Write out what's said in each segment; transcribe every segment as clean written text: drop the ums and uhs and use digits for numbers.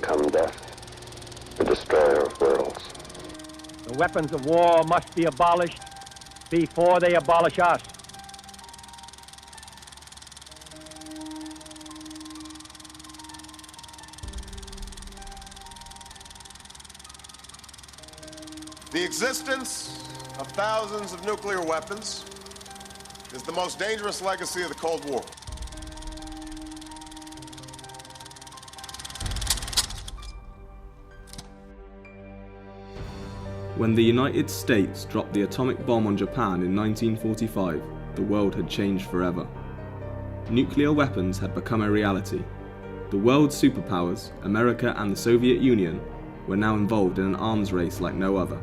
become death, the destroyer of worlds. The weapons of war must be abolished before they abolish us. The existence of thousands of nuclear weapons is the most dangerous legacy of the Cold War. When the United States dropped the atomic bomb on Japan in 1945, the world had changed forever. Nuclear weapons had become a reality. The world's superpowers, America and the Soviet Union, were now involved in an arms race like no other.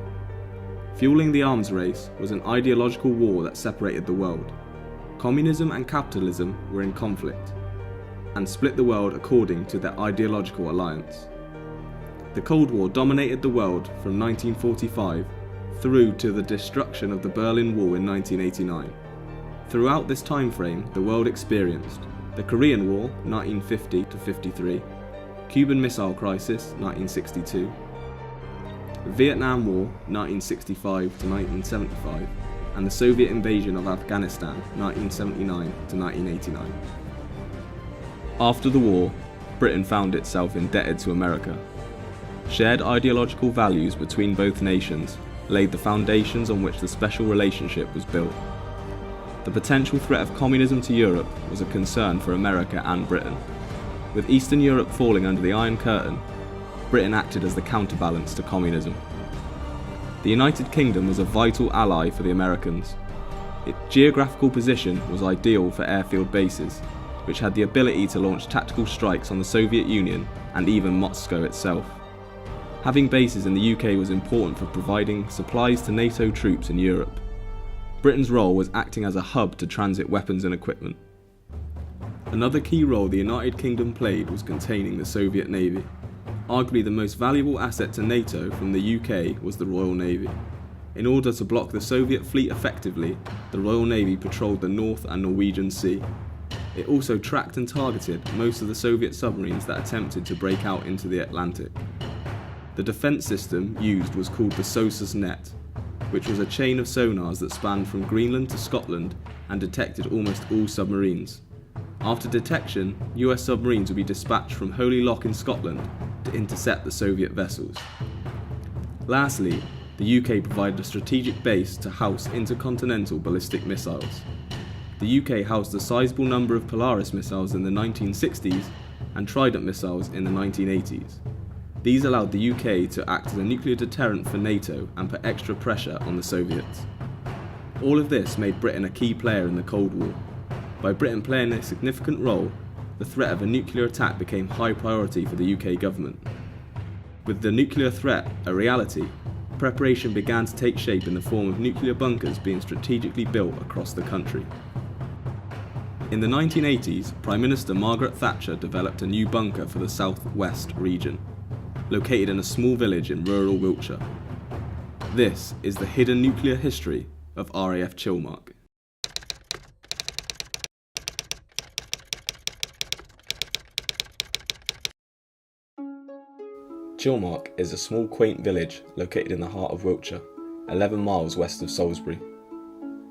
Fueling the arms race was an ideological war that separated the world. Communism and capitalism were in conflict, and split the world according to their ideological alliance. The Cold War dominated the world from 1945 through to the destruction of the Berlin Wall in 1989. Throughout this time frame, the world experienced the Korean War 1950-53, Cuban Missile Crisis 1962, Vietnam War 1965-1975, and the Soviet invasion of Afghanistan 1979-1989. After the war, Britain found itself indebted to America. Shared ideological values between both nations laid the foundations on which the special relationship was built. The potential threat of communism to Europe was a concern for America and Britain. With Eastern Europe falling under the Iron Curtain, Britain acted as the counterbalance to communism. The United Kingdom was a vital ally for the Americans. Its geographical position was ideal for airfield bases, which had the ability to launch tactical strikes on the Soviet Union and even Moscow itself. Having bases in the UK was important for providing supplies to NATO troops in Europe. Britain's role was acting as a hub to transit weapons and equipment. Another key role the United Kingdom played was containing the Soviet Navy. Arguably the most valuable asset to NATO from the UK was the Royal Navy. In order to block the Soviet fleet effectively, the Royal Navy patrolled the North and Norwegian Sea. It also tracked and targeted most of the Soviet submarines that attempted to break out into the Atlantic. The defence system used was called the SOSUS net, which was a chain of sonars that spanned from Greenland to Scotland and detected almost all submarines. After detection, US submarines would be dispatched from Holy Loch in Scotland to intercept the Soviet vessels. Lastly, the UK provided a strategic base to house intercontinental ballistic missiles. The UK housed a sizable number of Polaris missiles in the 1960s and Trident missiles in the 1980s. These allowed the UK to act as a nuclear deterrent for NATO and put extra pressure on the Soviets. All of this made Britain a key player in the Cold War. By Britain playing a significant role, the threat of a nuclear attack became high priority for the UK government. With the nuclear threat a reality, preparation began to take shape in the form of nuclear bunkers being strategically built across the country. In the 1980s, Prime Minister Margaret Thatcher developed a new bunker for the southwest region, located in a small village in rural Wiltshire. This is the hidden nuclear history of RAF Chilmark. Chilmark is a small quaint village located in the heart of Wiltshire, 11 miles west of Salisbury.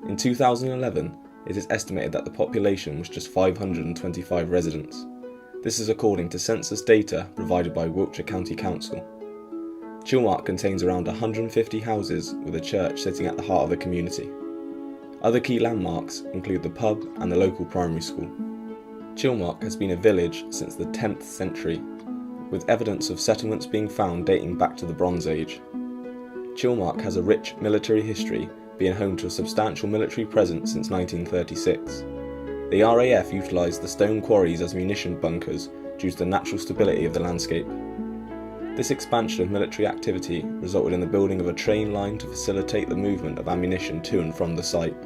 In 2011, it is estimated that the population was just 525 residents. This is according to census data provided by Wiltshire County Council. Chilmark contains around 150 houses with a church sitting at the heart of the community. Other key landmarks include the pub and the local primary school. Chilmark has been a village since the 10th century, with evidence of settlements being found dating back to the Bronze Age. Chilmark has a rich military history, being home to a substantial military presence since 1936. The RAF utilised the stone quarries as munition bunkers due to the natural stability of the landscape. This expansion of military activity resulted in the building of a train line to facilitate the movement of ammunition to and from the site.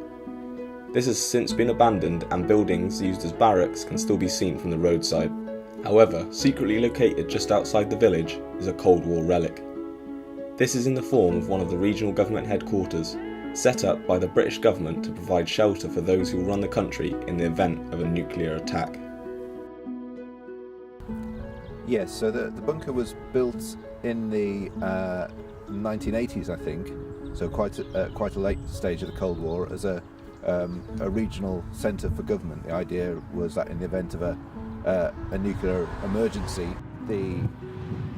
This has since been abandoned and buildings used as barracks can still be seen from the roadside. However, secretly located just outside the village is a Cold War relic. This is in the form of one of the regional government headquarters, set up by the British government to provide shelter for those who run the country in the event of a nuclear attack. Yes, so the bunker was built in the 1980s, I think, so quite a late stage of the Cold War, as a regional centre for government. The idea was that in the event of a nuclear emergency, the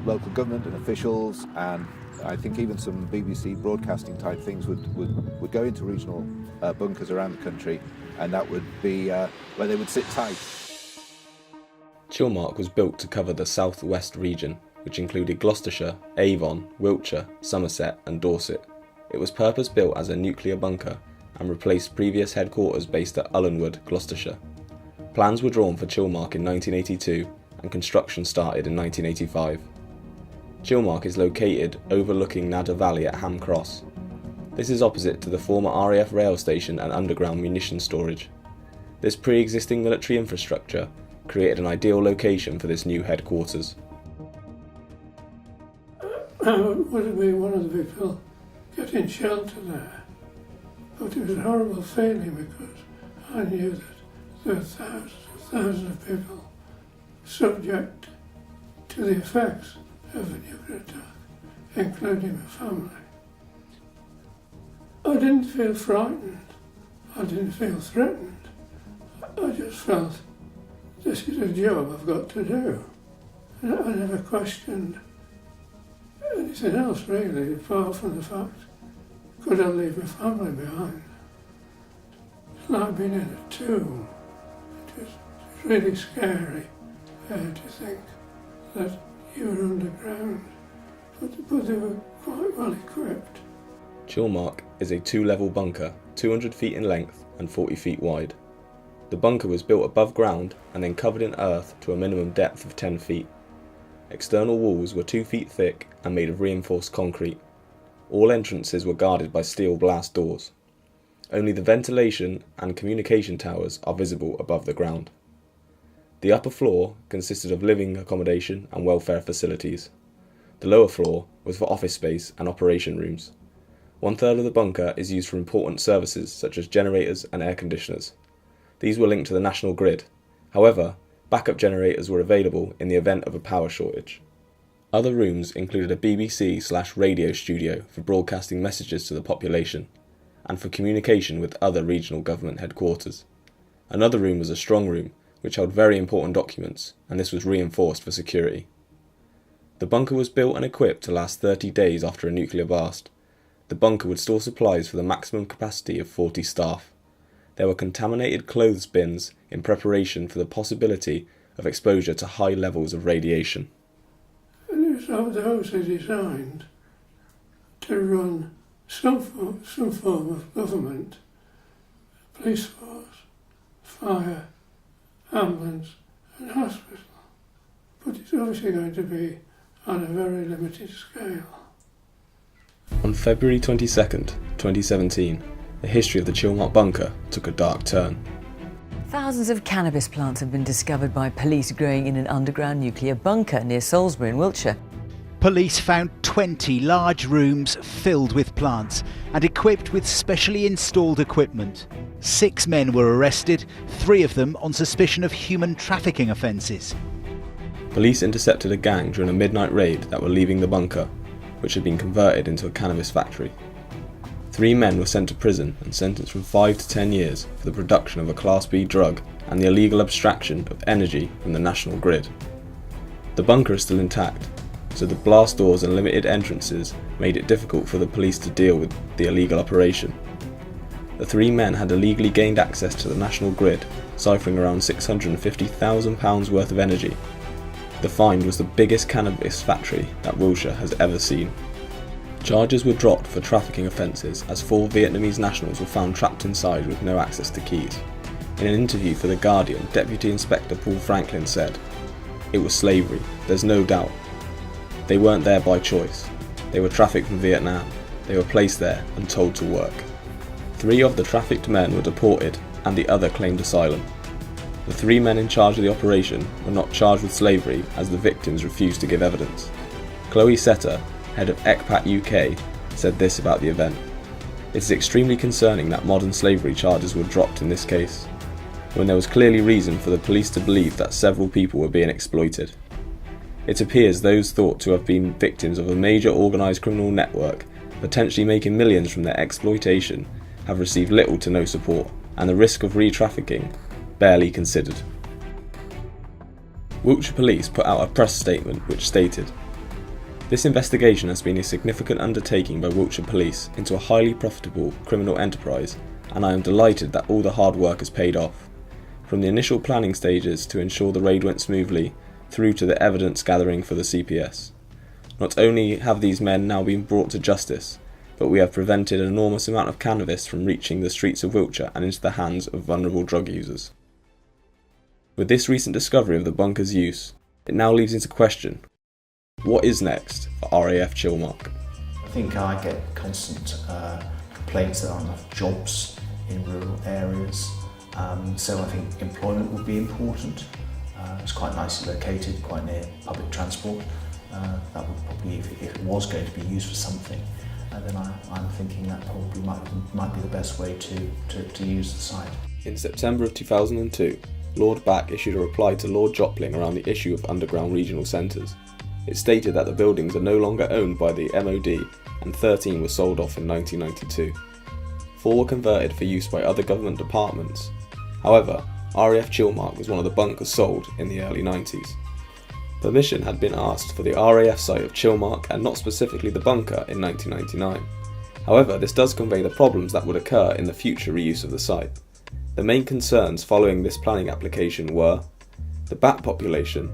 local government and officials, and I think even some BBC broadcasting type things would go into regional bunkers around the country, and that would be where they would sit tight. Chilmark was built to cover the south-west region, which included Gloucestershire, Avon, Wiltshire, Somerset and Dorset. It was purpose-built as a nuclear bunker and replaced previous headquarters based at Ullenwood, Gloucestershire. Plans were drawn for Chilmark in 1982 and construction started in 1985. Chilmark is located overlooking Nadder Valley at Ham Cross. This is opposite to the former RAF rail station and underground munition storage. This pre-existing military infrastructure created an ideal location for this new headquarters. I would have been one of the people getting shelter there, but it was a horrible feeling because I knew that there were thousands of people subject to the effects of a nuclear attack, including my family. I didn't feel frightened, I didn't feel threatened, I just felt this is a job I've got to do. And I never questioned anything else really, apart from the fact, could I leave my family behind? It's like being in a tomb. It was really scary to think that you were underground, but they were quite well equipped. Chilmark is a 2-level bunker, 200 feet in length and 40 feet wide. The bunker was built above ground and then covered in earth to a minimum depth of 10 feet. External walls were 2 feet thick and made of reinforced concrete. All entrances were guarded by steel blast doors. Only the ventilation and communication towers are visible above the ground. The upper floor consisted of living accommodation and welfare facilities. The lower floor was for office space and operation rooms. 1/3 of the bunker is used for important services such as generators and air conditioners. These were linked to the national grid. However, backup generators were available in the event of a power shortage. Other rooms included a BBC/radio studio for broadcasting messages to the population, and for communication with other regional government headquarters. Another room was a strong room, which held very important documents, and this was reinforced for security. The bunker was built and equipped to last 30 days after a nuclear blast. The bunker would store supplies for the maximum capacity of 40 staff. There were contaminated clothes bins in preparation for the possibility of exposure to high levels of radiation. And it was obviously designed to run some form of government, police force, fire, ambulance and hospital. But it's obviously going to be on a very limited scale. On February 22nd, 2017, the history of the Chilmark bunker took a dark turn. Thousands of cannabis plants have been discovered by police growing in an underground nuclear bunker near Salisbury in Wiltshire. Police found 20 large rooms filled with plants and equipped with specially installed equipment. 6 men were arrested, 3 of them on suspicion of human trafficking offences. Police intercepted a gang during a midnight raid that were leaving the bunker, which had been converted into a cannabis factory. 3 men were sent to prison and sentenced from 5 to 10 years for the production of a Class B drug and the illegal abstraction of energy from the national grid. The bunker is still intact, so the blast doors and limited entrances made it difficult for the police to deal with the illegal operation. The 3 men had illegally gained access to the national grid, ciphering around £650,000 worth of energy. The find was the biggest cannabis factory that Wiltshire has ever seen. Charges were dropped for trafficking offences as 4 Vietnamese nationals were found trapped inside with no access to keys. In an interview for The Guardian, Deputy Inspector Paul Franklin said, "It was slavery, there's no doubt. They weren't there by choice. They were trafficked from Vietnam. They were placed there and told to work." 3 of the trafficked men were deported and the other claimed asylum. The 3 men in charge of the operation were not charged with slavery as the victims refused to give evidence. Chloe Setter, head of ECPAT UK, said this about the event: "It is extremely concerning that modern slavery charges were dropped in this case, when there was clearly reason for the police to believe that several people were being exploited. it appears those thought to have been victims of a major organised criminal network, potentially making millions from their exploitation, have received little to no support, and the risk of re-trafficking barely considered. Wiltshire Police put out a press statement which stated, "This investigation has been a significant undertaking by Wiltshire Police into a highly profitable criminal enterprise, and I am delighted that all the hard work has paid off. From the initial planning stages to ensure the raid went smoothly, through to the evidence gathering for the CPS. Not only have these men now been brought to justice, but we have prevented an enormous amount of cannabis from reaching the streets of Wiltshire and into the hands of vulnerable drug users." With this recent discovery of the bunker's use, it now leads into question, what is next for RAF Chilmark? I think I get constant complaints that there aren't enough jobs in rural areas, so I think employment would be important. It's quite nicely located, quite near public transport. That would probably, if it was going to be used for something, then I'm thinking that probably might be the best way to use the site. In September of 2002, Lord Back issued a reply to Lord Jopling around the issue of underground regional centres. It stated that the buildings are no longer owned by the MOD and 13 were sold off in 1992. 4 were converted for use by other government departments. However, RAF Chilmark was one of the bunkers sold in the early 90s. Permission had been asked for the RAF site of Chilmark and not specifically the bunker in 1999. However, this does convey the problems that would occur in the future reuse of the site. The main concerns following this planning application were the bat population,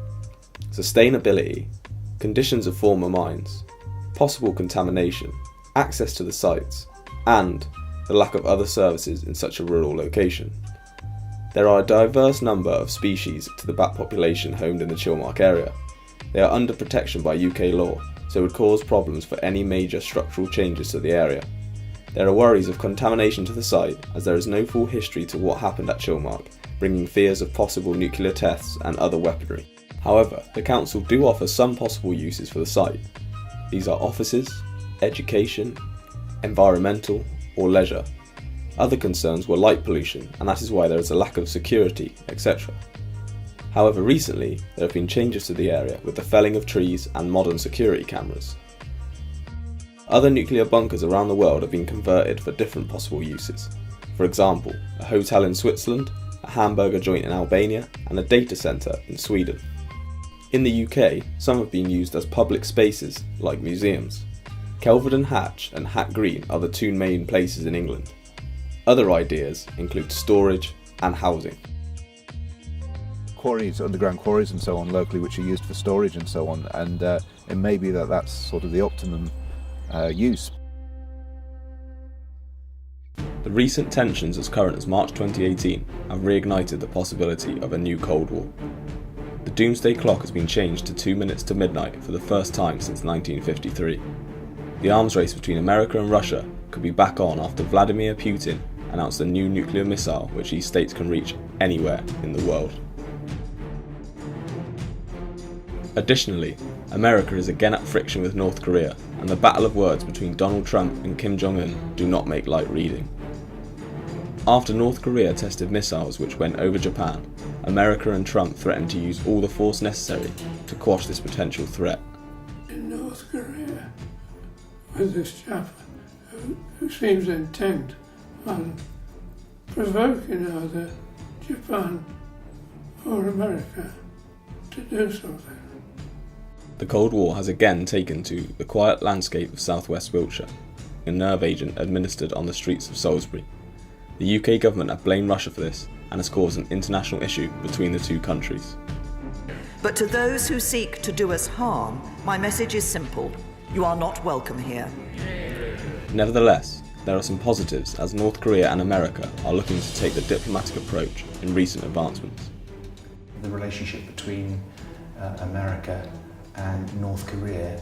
sustainability, conditions of former mines, possible contamination, access to the sites, and the lack of other services in such a rural location. There are a diverse number of species to the bat population homed in the Chilmark area. They are under protection by UK law, so would cause problems for any major structural changes to the area. There are worries of contamination to the site, as there is no full history to what happened at Chilmark, bringing fears of possible nuclear tests and other weaponry. However, the council do offer some possible uses for the site. These are offices, education, environmental, or leisure. Other concerns were light pollution, and that is why there is a lack of security, etc. However, recently there have been changes to the area with the felling of trees and modern security cameras. Other nuclear bunkers around the world have been converted for different possible uses. For example, a hotel in Switzerland, a hamburger joint in Albania, and a data centre in Sweden. In the UK, some have been used as public spaces, like museums. Kelvedon Hatch and Hat Green are the 2 main places in England. Other ideas include storage and housing. Quarries, underground quarries and so on locally, which are used for storage and so on, and it may be that that's sort of the optimum use. The recent tensions as current as March 2018 have reignited the possibility of a new Cold War. The doomsday clock has been changed to 2 minutes to midnight for the first time since 1953. The arms race between America and Russia could be back on after Vladimir Putin announced a new nuclear missile which he states can reach anywhere in the world. Additionally, America is again at friction with North Korea, and the battle of words between Donald Trump and Kim Jong-un do not make light reading. After North Korea tested missiles which went over Japan, America and Trump threatened to use all the force necessary to quash this potential threat. In North Korea, with this chap who seems intent on provoking either Japan or America to do something. The Cold War has again taken to the quiet landscape of southwest Wiltshire, a nerve agent administered on the streets of Salisbury. The UK government have blamed Russia for this and has caused an international issue between the 2 countries. But to those who seek to do us harm, my message is simple. You are not welcome here. Nevertheless, there are some positives as North Korea and America are looking to take the diplomatic approach in recent advancements. The relationship between America and North Korea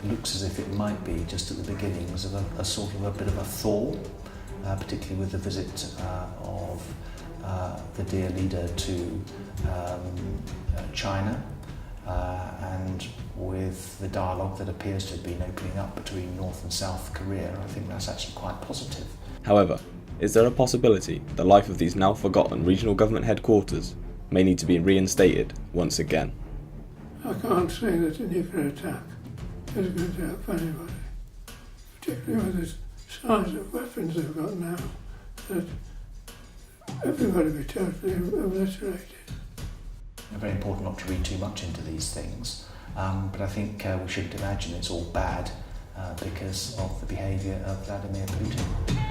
looks as if it might be just at the beginnings of a sort of a bit of a thaw, particularly with the visit of the dear leader to China, and with the dialogue that appears to have been opening up between North and South Korea. I think that's actually quite positive. However, is there a possibility the life of these now forgotten regional government headquarters may need to be reinstated once again? I can't say that a nuclear attack is going to help anybody, particularly with the size of weapons they've got now, that everybody will be totally obliterated. It's very important not to read too much into these things, but I think we shouldn't imagine it's all bad because of the behaviour of Vladimir Putin.